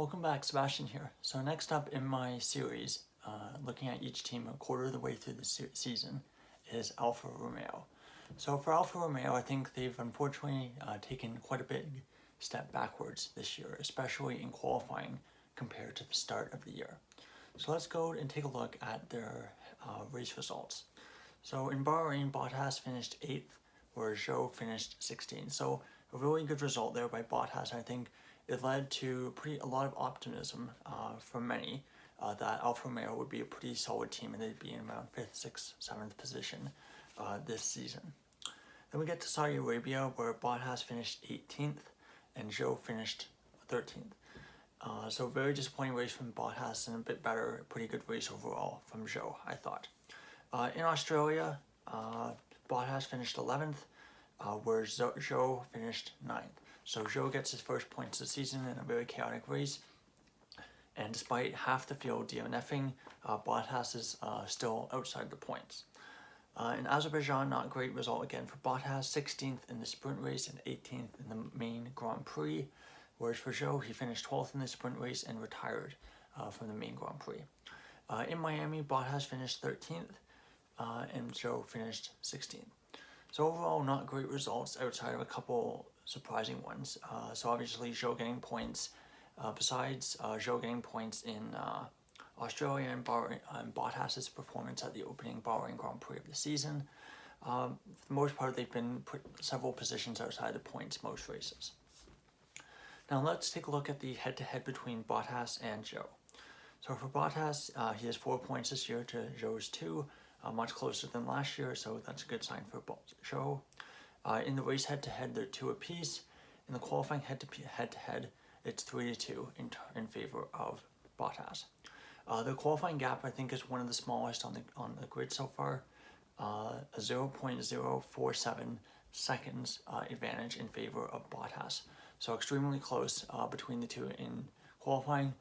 Welcome back, Sebastian here. So next up in my series, looking at each team a quarter of the way through the season, is Alfa Romeo. So for Alfa Romeo, I think they've unfortunately taken quite a big step backwards this year, especially in qualifying compared to the start of the year. So let's go and take a look at their race results. So in Bahrain, Bottas finished 8th, whereas Zhou finished 16th. So a really good result there by Bottas. I think it led to a lot of optimism from many that Alfa Romeo would be a pretty solid team and they'd be in around 5th, 6th, 7th position this season. Then we get to Saudi Arabia, where Bottas finished 18th and Zhou finished 13th. So very disappointing race from Bottas and a bit better, pretty good race overall from Zhou, I thought. In Australia, Bottas finished 11th, where Zhou finished 9th. So Zhou gets his first points of the season in a very chaotic race. And despite half the field DNFing, Bottas is still outside the points. In Azerbaijan, not a great result again for Bottas, 16th in the sprint race and 18th in the main Grand Prix. Whereas for Zhou, he finished 12th in the sprint race and retired from the main Grand Prix. In Miami, Bottas finished 13th and Zhou finished 16th. So overall, not great results outside of a couple surprising ones. So obviously Zhou getting points. Besides Zhou getting points in Australia and Bottas' performance at the opening Bahrain Grand Prix of the season. For the most part, they've been put several positions outside the points most races. Now let's take a look at the head-to-head between Bottas and Zhou. So for Bottas, he has 4 points this year to Zhou's 2, much closer than last year, so that's a good sign for Zhou. In the race head-to-head, they're 2 apiece. In the qualifying head-to-head, it's 3-2 in favor of Bottas. The qualifying gap, I think, is one of the smallest on the grid so far, a 0.047 seconds advantage in favor of Bottas. So extremely close between the two in qualifying,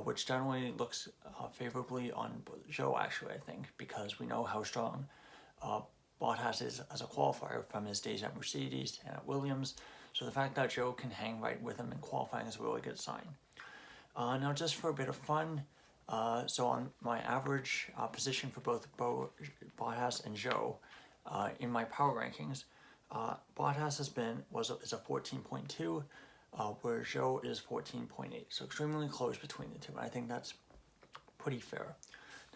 which generally looks favorably on Zhou, actually, I think, because we know how strong Bottas is as a qualifier from his days at Mercedes and at Williams. So the fact that Zhou can hang right with him in qualifying is a really good sign. Now just for a bit of fun, so on my average position for both Bottas and Zhou in my power rankings, Bottas is a 14.2, where Zhou is 14.8. So extremely close between the two. I think that's pretty fair.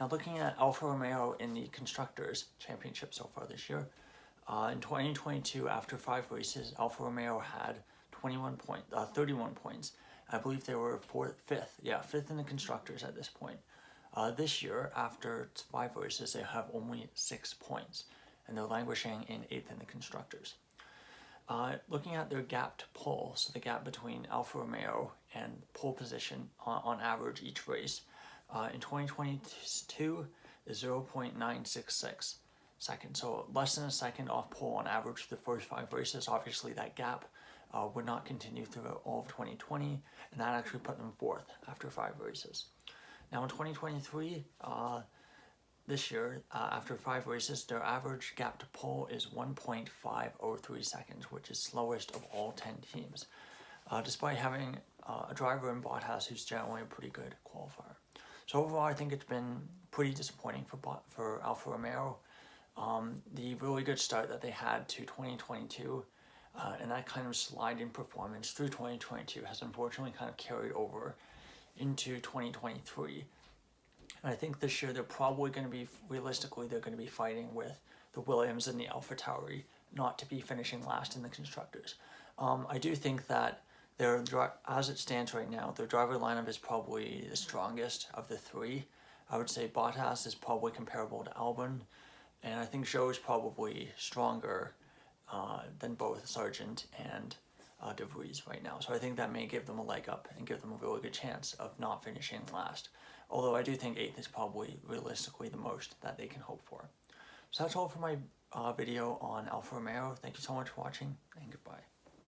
Now looking at Alfa Romeo in the Constructors' Championship so far this year, in 2022, after 5 races, Alfa Romeo had 31 points. I believe they were fifth in the Constructors at this point. This year, after 5 races, they have only 6 points, and they're languishing in 8th in the Constructors. Looking at their gap to pole, so the gap between Alfa Romeo and pole position on average each race, in 2022 is 0.966 seconds, so less than a second off pole on average for the first 5 races. Obviously that gap would not continue throughout all of 2020, and that actually put them 4th after 5 races. Now in 2023, this year, after 5 races, their average gap to pole is 1.503 seconds, which is slowest of all 10 teams, despite having a driver in Bottas who's generally a pretty good qualifier. So overall, I think it's been pretty disappointing for Alfa Romeo. The really good start that they had to 2022 and that kind of slide in performance through 2022 has unfortunately kind of carried over into 2023. And I think this year they're probably going to be, realistically, they're going to be fighting with the Williams and the AlphaTauri not to be finishing last in the Constructors. I do think that as it stands right now, their driver lineup is probably the strongest of the 3. I would say Bottas is probably comparable to Albon, and I think Zhou is probably stronger than both Sargent and De Vries right now. So I think that may give them a leg up and give them a really good chance of not finishing last. Although I do think 8th is probably realistically the most that they can hope for. So that's all for my video on Alfa Romeo. Thank you so much for watching, and goodbye.